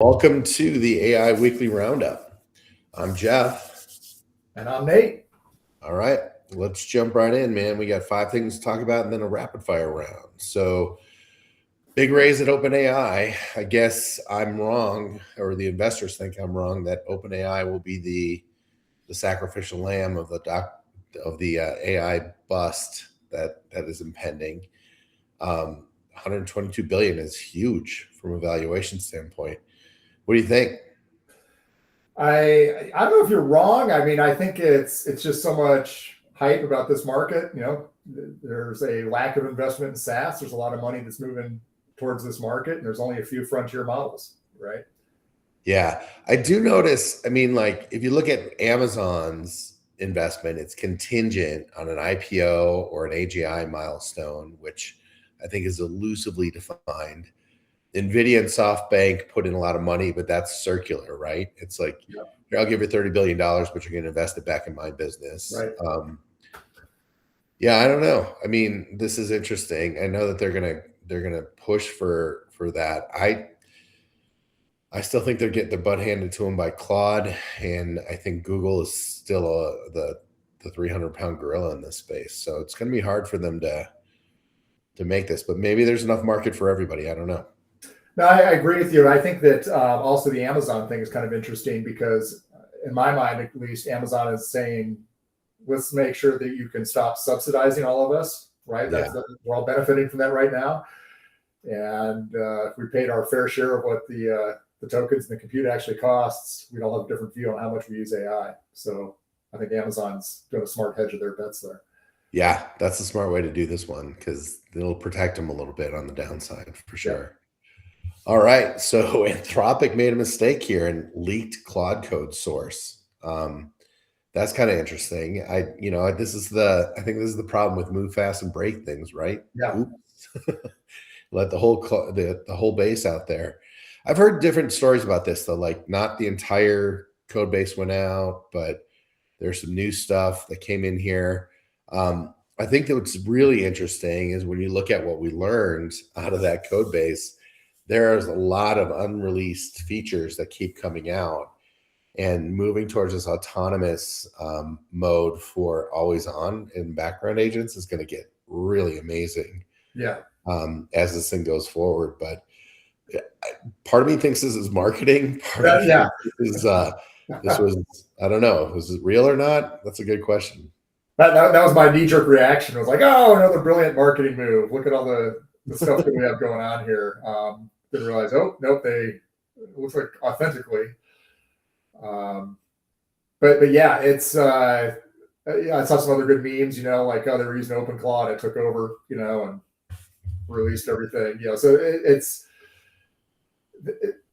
Welcome to the AI Weekly Roundup. I'm Jeff. And I'm Nate. All right, let's jump right in, man. We got 5 things to talk about and then a rapid fire round. So, big raise at OpenAI. I guess I'm wrong, or the investors think I'm wrong, that OpenAI will be the sacrificial lamb of the AI bust that is impending. 122 billion is huge from a valuation standpoint. What do you think? I don't know if you're wrong. I mean, I think it's just so much hype about this market. There's a lack of investment in SaaS. There's a lot of money that's moving towards this market, and there's only a few frontier models, right? Yeah, I do notice. I mean, like if you look at Amazon's investment, it's contingent on an IPO or an AGI milestone, which I think is elusively defined. NVIDIA and SoftBank put in a lot of money, but that's circular, right? It's like, here, I'll give you $30 billion, but you're going to invest it back in my business. Right. Yeah, I don't know. I mean, this is interesting. I know that they're gonna push for that. I still think they're getting their butt handed to them by Claude, and I think Google is still the 300-pound gorilla in this space. So it's going to be hard for them to make this, but maybe there's enough market for everybody. I don't know. No, I agree with you. I think that also the Amazon thing is kind of interesting because, in my mind, at least, Amazon is saying, let's make sure that you can stop subsidizing all of us, right? We're all benefiting from that right now. And if we paid our fair share of what the tokens and the compute actually costs, we'd all have a different view on how much we use AI. So I think Amazon's doing a smart hedge of their bets there. Yeah, that's a smart way to do this one because it'll protect them a little bit on the downside for sure. Yeah. All right, so Anthropic made a mistake here and leaked Claude code source. That's kind of interesting. I think this is the problem with move fast and break things, right? Yeah. Let the whole base out there. I've heard different stories about this though. Like not the entire code base went out, but there's some new stuff that came in here. I think that what's really interesting is when you look at what we learned out of that code base, there's a lot of unreleased features that keep coming out, and moving towards this autonomous mode for always on and background agents is going to get really amazing. Yeah. As this thing goes forward, but part of me thinks this is marketing. This was, I don't know, was it real or not? That's a good question. That was my knee-jerk reaction. I was like, oh, another brilliant marketing move. Look at all the stuff that we have going on here. Didn't realize, oh, nope, it looks like authentically. But yeah, it's I saw some other good memes, like, oh, they're using OpenClaw, it took over, and released everything. So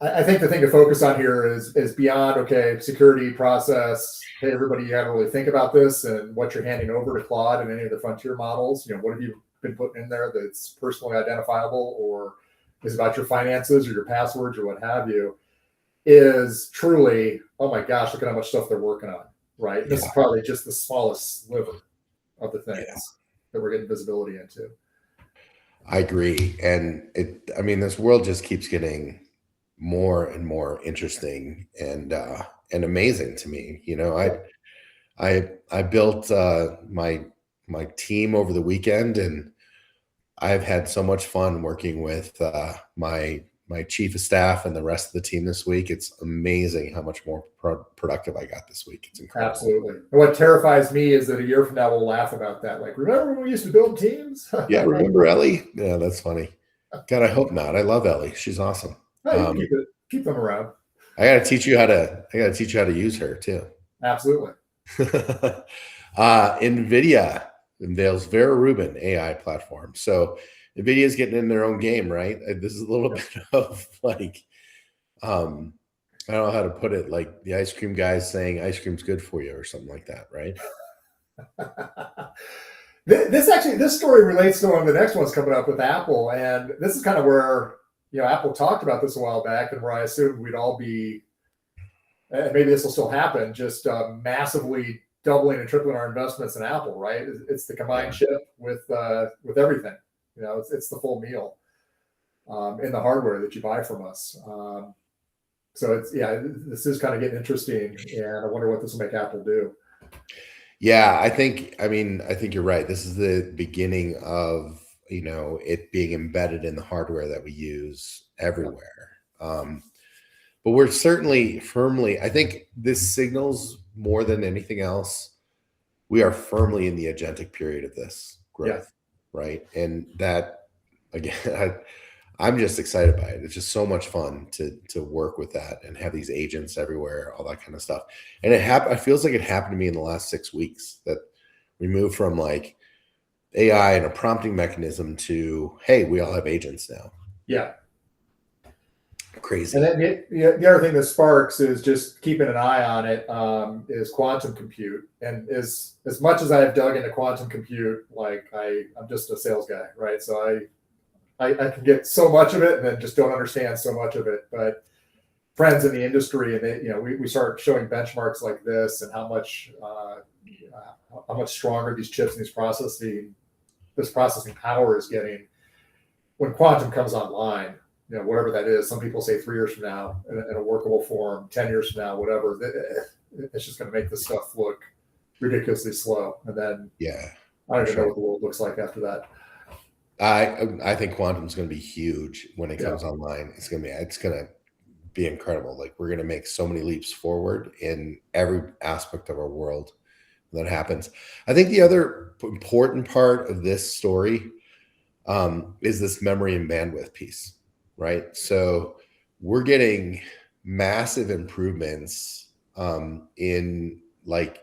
I think the thing to focus on here is beyond, okay, security process. Hey, everybody, you got to really think about this and what you're handing over to Claude and any of the frontier models. What have you been putting in there that's personally identifiable, or is about your finances or your passwords or what have you, is truly, oh my gosh, look at how much stuff they're working on, right? Yeah. This is probably just the smallest sliver of the things that we're getting visibility into. I agree. And this world just keeps getting more and more interesting and amazing to me. I built my team over the weekend, and I've had so much fun working with my chief of staff and the rest of the team this week. It's amazing how much more productive I got this week. It's incredible. Absolutely. And what terrifies me is that a year from now we'll laugh about that. Like, remember when we used to build teams? Yeah, remember Ellie? Yeah, that's funny. God, I hope not. I love Ellie. She's awesome. Keep them around. I got to teach you how to use her too. Absolutely. NVIDIA unveils Vera Rubin AI platform. So NVIDIA is getting in their own game, right? This is a little bit of like, I don't know how to put it, like the ice cream guys saying ice cream's good for you or something like that, right? This story relates to one of the next ones coming up with Apple. And this is kind of where, Apple talked about this a while back, and where I assumed we'd all be, and maybe this will still happen, just massively doubling and tripling our investments in Apple, right? It's the combined chip with everything. It's the full meal in the hardware that you buy from us. So it's, yeah, this is kind of getting interesting, and I wonder what this will make Apple do. Yeah, I mean, I think you're right. This is the beginning of, it being embedded in the hardware that we use everywhere. But we're certainly firmly, I think this signals more than anything else, we are firmly in the agentic period of this growth, right? And that, again, I'm just excited by it. It's just so much fun to work with that and have these agents everywhere, all that kind of stuff. And it feels like it happened to me in the last 6 weeks, that we moved from like AI and a prompting mechanism to, hey, we all have agents now. Yeah. Crazy. And then the other thing that sparks is just keeping an eye on it, is quantum compute. And as much as I have dug into quantum compute, like I'm just a sales guy, right? So I can get so much of it and then just don't understand so much of it. But friends in the industry, and they, we start showing benchmarks like this and how much stronger these chips and this processing power is getting when quantum comes online. Whatever that is. Some people say 3 years from now in a workable form, 10 years from now, whatever. It's just going to make this stuff look ridiculously slow. And then, I don't even know what the world looks like after that. I think quantum is going to be huge when it comes online. It's going to be incredible. Like, we're going to make so many leaps forward in every aspect of our world when that happens. I think the other important part of this story is this memory and bandwidth piece. Right. So we're getting massive improvements in like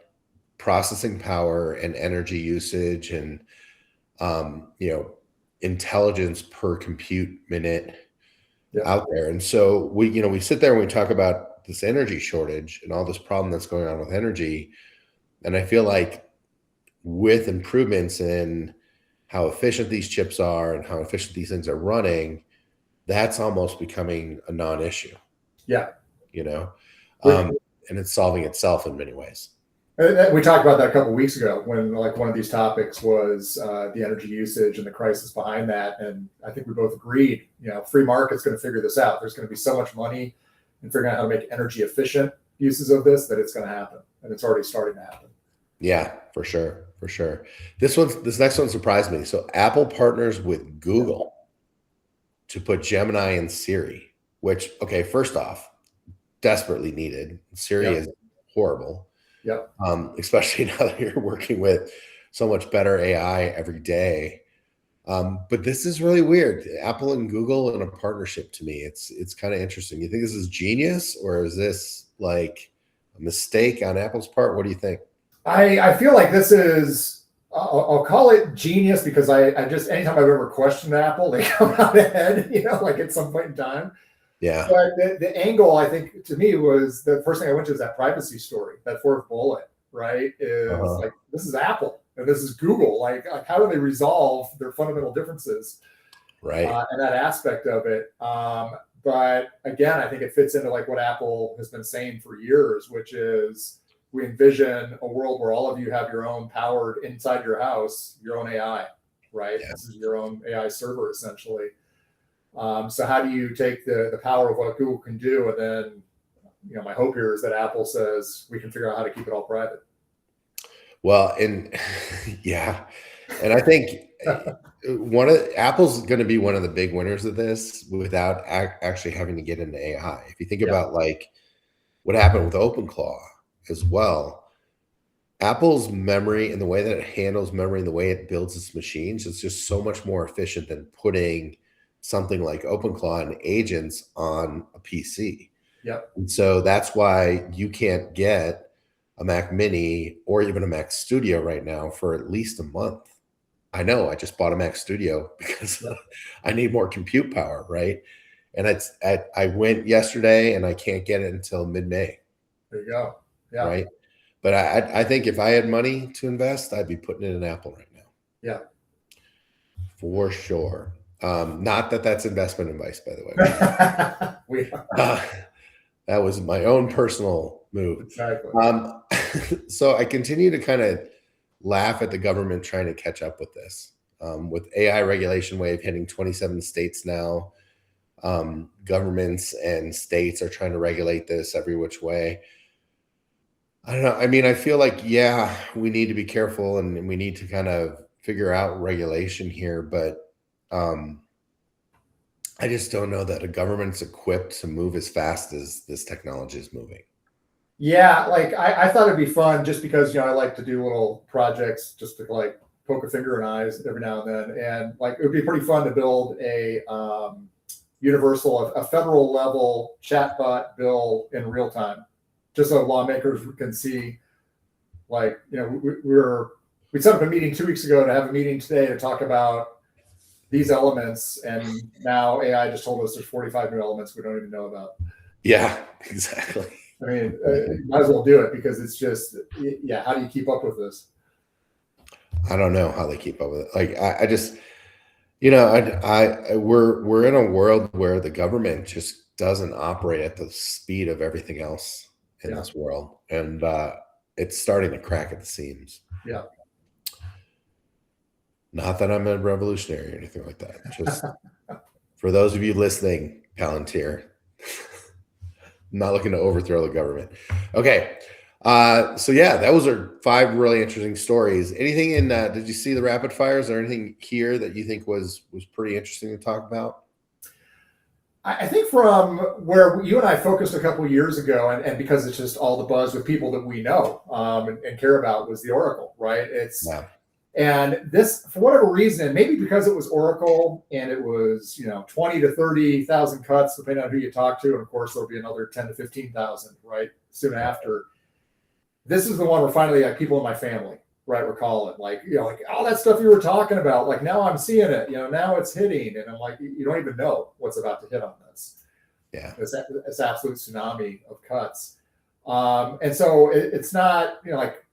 processing power and energy usage and, intelligence per compute minute out there. And so we sit there and we talk about this energy shortage and all this problem that's going on with energy. And I feel like with improvements in how efficient these chips are and how efficient these things are running, that's almost becoming a non-issue. Yeah. And it's solving itself in many ways. We talked about that a couple of weeks ago when like one of these topics was the energy usage and the crisis behind that. And I think we both agreed, free market's going to figure this out. There's going to be so much money in figuring out how to make energy efficient uses of this that it's going to happen. And it's already starting to happen. Yeah, for sure. For sure. This next one surprised me. So Apple partners with Google to put Gemini in Siri, which, okay, first off, desperately needed. Siri is horrible. Yep. Especially now that you're working with so much better AI every day. But this is really weird. Apple and Google in a partnership, to me, it's kind of interesting. You think this is genius, or is this like a mistake on Apple's part? What do you think? I feel like this is, I'll call it genius because I just, anytime I've ever questioned Apple, they come out ahead, like at some point in time. Yeah. But the angle, I think, to me was the first thing I went to is that privacy story, that fourth bullet, right? Is like, this is Apple and this is Google. Like how do they resolve their fundamental differences? Right. And that aspect of it. But again, I think it fits into like what Apple has been saying for years, which is, we envision a world where all of you have your own powered inside your house, your own AI, right? Yeah. This is your own AI server, essentially. So how do you take the power of what Google can do? And then, my hope here is that Apple says we can figure out how to keep it all private. Well, and yeah. And I think Apple's going to be one of the big winners of this without actually having to get into AI. If you think about like what happened with OpenClaw as well, Apple's memory and the way that it handles memory and the way it builds its machines is just so much more efficient than putting something like OpenClaw and agents on a PC. Yep. And so that's why you can't get a Mac Mini or even a Mac Studio right now for at least a month. I know, I just bought a Mac Studio because I need more compute power, right? And I went yesterday and I can't get it until mid-May. There you go. Yeah. Right. But I think if I had money to invest, I'd be putting it in Apple right now. Yeah. For sure. Not that that's investment advice, by the way. That was my own personal move. Exactly. So I continue to kind of laugh at the government trying to catch up with this. With AI regulation wave hitting 27 states now, Governments and states are trying to regulate this every which way. I don't know. I mean, I feel like, yeah, we need to be careful and we need to kind of figure out regulation here, but I just don't know that a government's equipped to move as fast as this technology is moving. Yeah, like I thought it'd be fun just because I like to do little projects just to like poke a finger in eyes every now and then, and like it would be pretty fun to build a a federal level chatbot bill in real time, just so lawmakers can see, like we set up a meeting 2 weeks ago to have a meeting today to talk about these elements, and now AI just told us there's 45 new elements we don't even know about. Yeah, exactly. I mean, might as well do it because it's just, yeah. How do you keep up with this? I don't know how they keep up with it. Like, I just, we're in a world where the government just doesn't operate at the speed of everything else in this world, and it's starting to crack at the seams. Yeah. Not that I'm a revolutionary or anything like that. Just for those of you listening, Palantir. Not looking to overthrow the government. Okay. So yeah, that was our 5 really interesting stories. Anything in did you see the rapid fires or anything here that you think was pretty interesting to talk about? I think from where you and I focused a couple of years ago, and because it's just all the buzz with people that we know and care about, was the Oracle, right? And this, for whatever reason, maybe because it was Oracle and it was 20 to 30,000 cuts, depending on who you talk to, and of course there'll be another 10 to 15,000 right soon after. This is the one where finally, like, people in my family, right, were calling, like all that stuff you were talking about, like now I'm seeing it, now it's hitting, and I'm like, you don't even know what's about to hit on this. Yeah, it's absolute tsunami of cuts, and so it's not like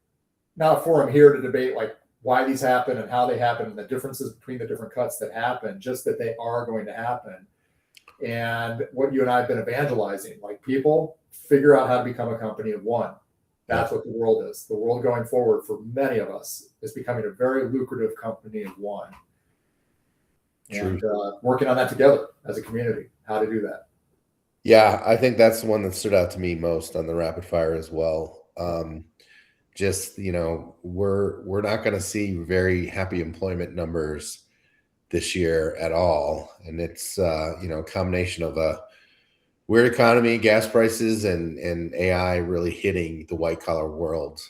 not a forum here to debate like why these happen and how they happen and the differences between the different cuts that happen, just that they are going to happen. And what you and I have been evangelizing, like, people figure out how to become a company of one. That's what the world is. The world going forward for many of us is becoming a very lucrative company of one. And working on that together as a community, how to do that. Yeah, I think that's the one that stood out to me most on the rapid fire as well. Just, we're not going to see very happy employment numbers this year at all. And it's, a combination of a weird economy, gas prices, and AI really hitting the white collar world.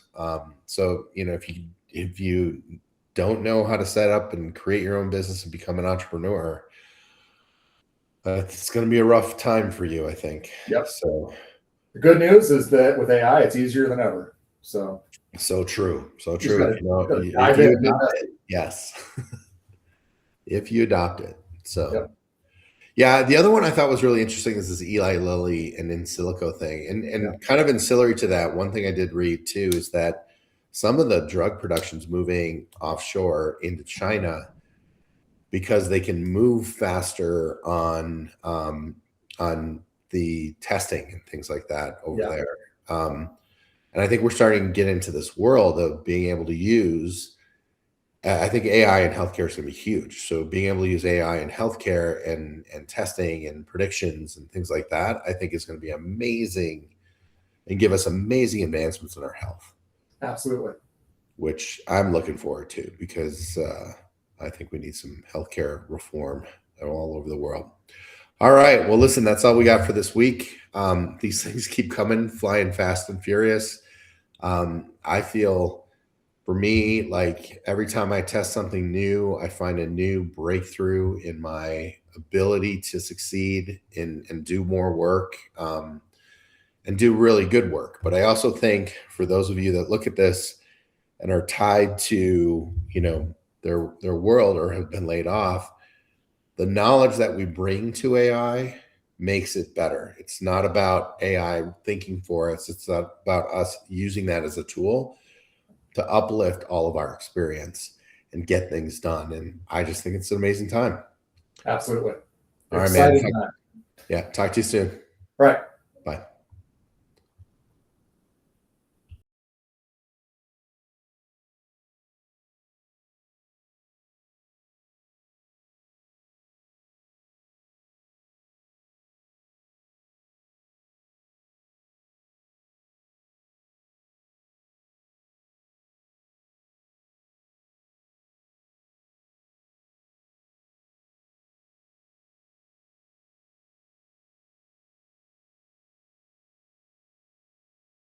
So, if you don't know how to set up and create your own business and become an entrepreneur, it's going to be a rough time for you, I think. Yep. So the good news is that with AI, it's easier than ever. So true. If you adopt it, yes. If you adopt it. So yeah, the other one I thought was really interesting is this Eli Lilly and in silico thing. And kind of ancillary to that, one thing I did read too is that some of the drug production's moving offshore into China because they can move faster on the testing and things like that over there. And I think we're starting to get into this world of being able to use, I think AI in healthcare is going to be huge. So being able to use AI in healthcare and testing and predictions and things like that, I think is going to be amazing and give us amazing advancements in our health. Absolutely. Which I'm looking forward to because I think we need some healthcare reform all over the world. All right. Well, listen, that's all we got for this week. These things keep coming, flying fast and furious. I feel, for me, like every time I test something new, I find a new breakthrough in my ability to succeed and do more work and do really good work. But I also think for those of you that look at this and are tied to, their world or have been laid off, the knowledge that we bring to AI makes it better. It's not about AI thinking for us. It's about us using that as a tool to uplift all of our experience and get things done. And I just think it's an amazing time. Absolutely. All right, man. Yeah. Talk to you soon. All right.